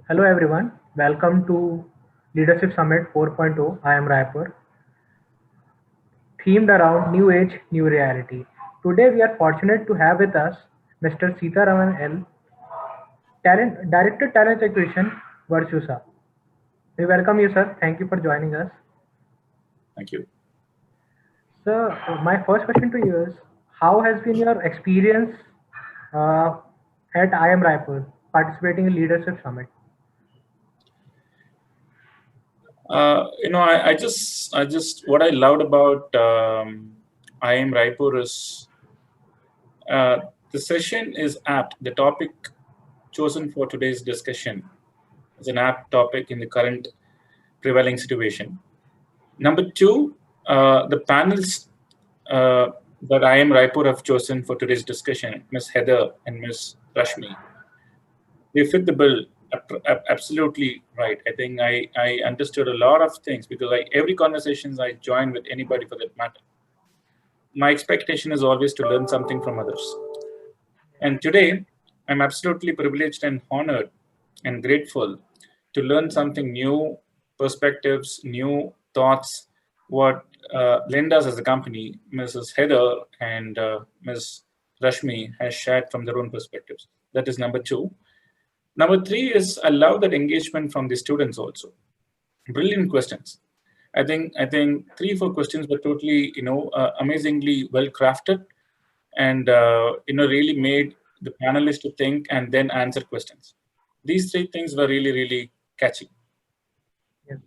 Hello everyone, welcome to Leadership Summit 4.0. I am Raipur, themed around New Age, New Reality. Today we are fortunate to have with us Mr. Seetharam L, Director Talent Acquisition, Virtusa. We welcome you, sir. Thank you for joining us. Thank you. Sir, my first question to you is, how has been your experience uh, at IIM Raipur participating in Leadership Summit? What I loved about IIM Raipur is the session is apt. The topic chosen for today's discussion is an apt topic in the current prevailing situation. Number two, the panels that IIM Raipur have chosen for today's discussion, Ms. Heather and Ms. Rashmi, they fit the bill absolutely right. I think I understood a lot of things because every conversations I join with anybody for that matter, my expectation is always to learn something from others. And today, I'm absolutely privileged and honored and grateful to learn something new, perspectives, new thoughts, what Linda's as a company, Mrs. Heather and Ms. Rashmi has shared from their own perspectives. That is number two. Number three is I love that engagement from the students also. Brilliant questions. I think 3-4 questions were totally amazingly well crafted, and really made the panelists to think and then answer questions. These 3 things were really catchy. Yes.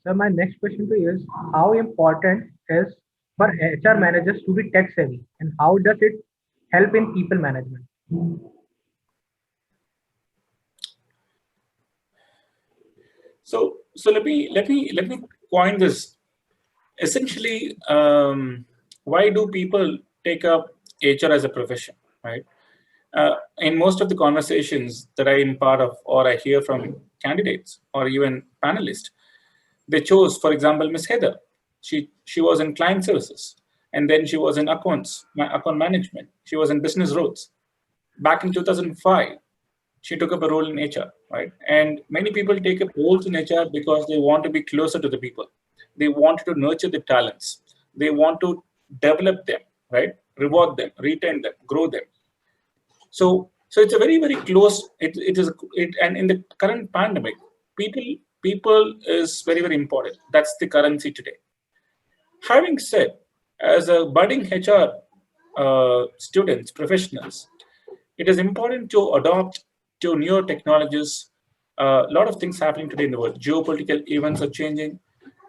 So my next question to you is, how important is for HR managers to be tech savvy, and how does it help in people management? So let me coin this. Essentially, why do people take up HR as a profession, right? In most of the conversations that I am part of, or I hear from candidates or even panelists, they chose, for example, Miss Heather. She was in client services, and then she was in account management. She was in business roles. Back in 2005, she took up a role in HR, right? And many people take up roles in HR because they want to be closer to the people. They want to nurture the talents. They want to develop them, right? Reward them, retain them, grow them. So it's a very close. And in the current pandemic, people is very important. That's the currency today. Having said, as a budding HR students, professionals, it is important to adopt to newer technologies. A lot of things happening today in the world. Geopolitical events are changing,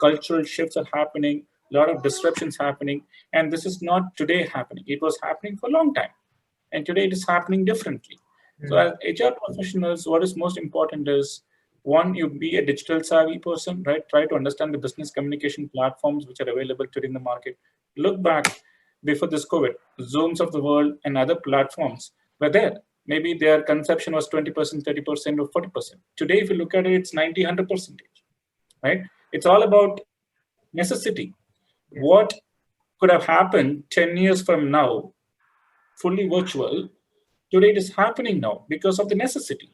cultural shifts are happening, a lot of disruptions happening, and this is not today happening. It was happening for a long time, and today it is happening differently. So as HR professionals, what is most important is, one, you be a digital savvy person, right? Try to understand the business communication platforms which are available today in the market. Look back before this COVID, Zooms of the world and other platforms were there. Maybe their conception was 20%, 30%, or 40%. Today, if you look at it, it's 90, 100%, right? It's all about necessity. What could have happened 10 years from now, fully virtual, today it is happening now because of the necessity,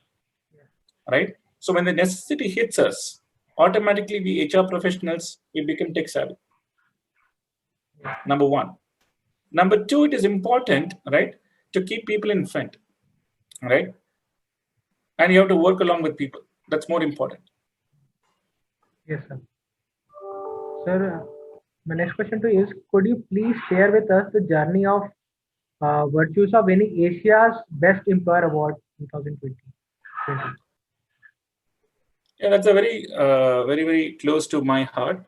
right? So when the necessity hits us, automatically we HR professionals, we become tech savvy. Number one. Number two, it is important, right, to keep people in front, right? And you have to work along with people. That's more important. Yes, sir. Sir, my next question to you is, could you please share with us the journey of Virtusa winning Asia's Best Employer Award 2020? Yeah, that's a very close to my heart.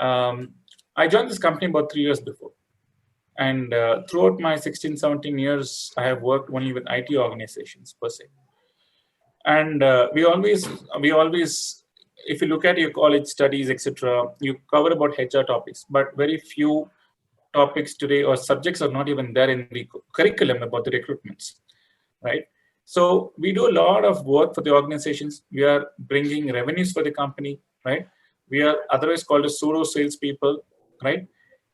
I joined this company about 3 years before. And throughout my 16, 17 years, I have worked only with IT organizations per se. And we always, if you look at your college studies, etc., you cover about HR topics, but very few topics today or subjects are not even there in the curriculum about the recruitments, right? So we do a lot of work for the organizations. We are bringing revenues for the company, right? We are otherwise called as pseudo salespeople, right?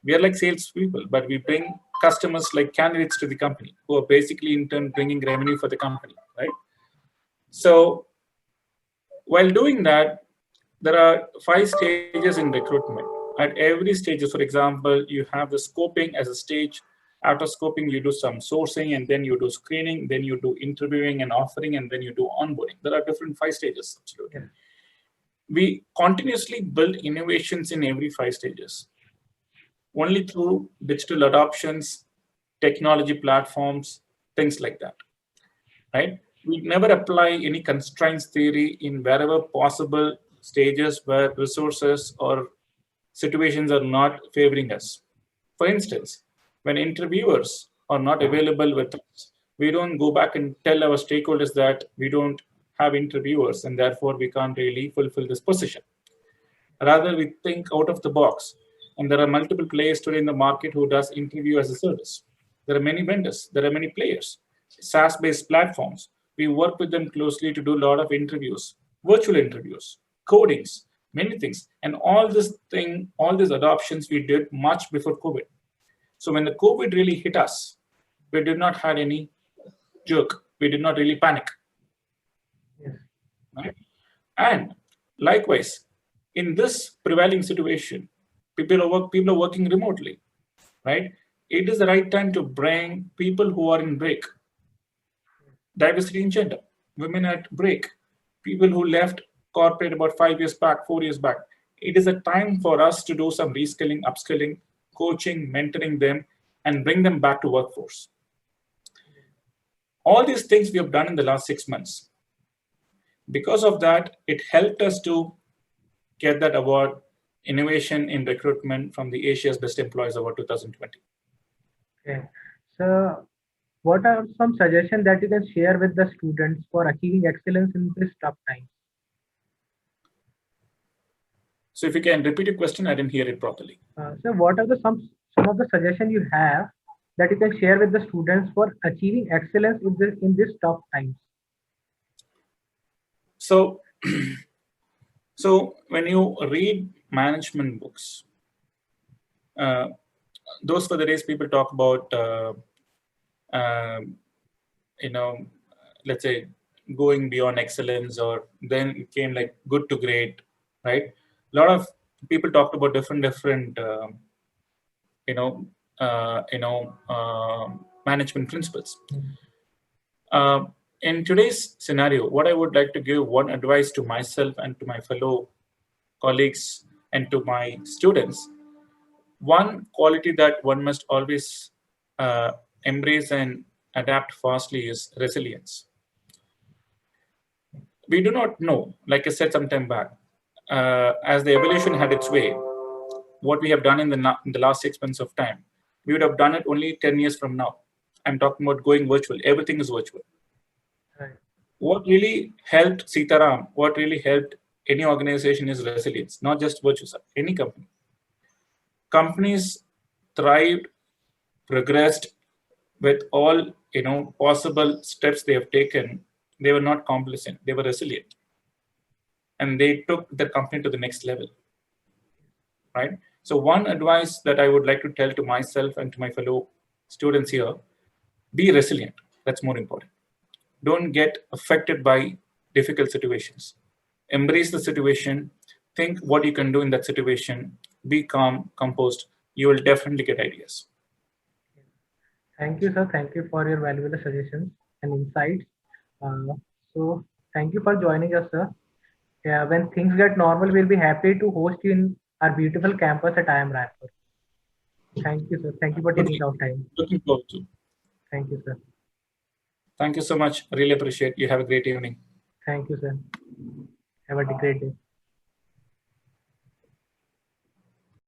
We are like salespeople, but we bring customers like candidates to the company who are basically in turn bringing revenue for the company, right? So while doing that, there are 5 stages in recruitment. At every stage, for example, you have the scoping as a stage. After scoping, you do some sourcing, and then you do screening, then you do interviewing and offering, and then you do onboarding. There are different 5 stages, absolutely. Yes. We continuously build innovations in every 5 stages. Only through digital adoptions, technology platforms, things like that, right? We never apply any constraints theory in wherever possible stages where resources or situations are not favoring us. For instance, when interviewers are not available with us, we don't go back and tell our stakeholders that we don't have interviewers and therefore we can't really fulfill this position. Rather, we think out of the box. And there are multiple players today in the market who does interview as a service. There are many vendors. There are many players. SaaS-based platforms. We work with them closely to do a lot of interviews, virtual interviews, codings, many things. And all these adoptions we did much before COVID. So when the COVID really hit us, we did not have any jerk. We did not really panic. Yes. Right? And likewise, in this prevailing situation, people are working remotely, right? It is the right time to bring people who are in break, diversity in gender, women at break, people who left corporate about 5 years back, 4 years back. It is a time for us to do some reskilling, upskilling, coaching, mentoring them, and bring them back to workforce. All these things we have done in the last 6 months. Because of that, it helped us to get that award, Innovation in Recruitment, from the Asia's Best Employers Award 2020. Okay. So, what are some suggestions that you can share with the students for achieving excellence in this tough time? So, if you can repeat your question, I didn't hear it properly. So, what are some of the suggestions you have that you can share with the students for achieving excellence in this tough times? So, so when you read management books, those were the days people talk about, let's say going beyond excellence, or then it came like good to great, right? A lot of people talked about different management principles. In today's scenario, what I would like to give one advice to myself and to my fellow colleagues and to my students, one quality that one must always embrace and adapt fastly is resilience. We do not know, like I said some time back, as the evolution had its way, what we have done in the last 6 months of time, we would have done it only 10 years from now. I'm talking about going virtual. Everything is virtual. Right. What really helped Seetharam, what really helped any organization is resilience, not just Virtusa, any company. Companies thrived, progressed with all possible steps they have taken. They were not complacent, they were resilient. And they took the company to the next level. Right? So one advice that I would like to tell to myself and to my fellow students here, be resilient. That's more important. Don't get affected by difficult situations. Embrace the situation. Think what you can do in that situation. Be calm, composed. You will definitely get ideas. Thank you, sir. Thank you for your valuable suggestions and insights. So, thank you for joining us, sir. When things get normal, we'll be happy to host you in our beautiful campus at IIM Raipur. Thank you, sir. Thank you for taking out time. Looking forward to. Thank you, sir. Thank you so much. Really appreciate. You have a great evening. Thank you, sir. Have a great day.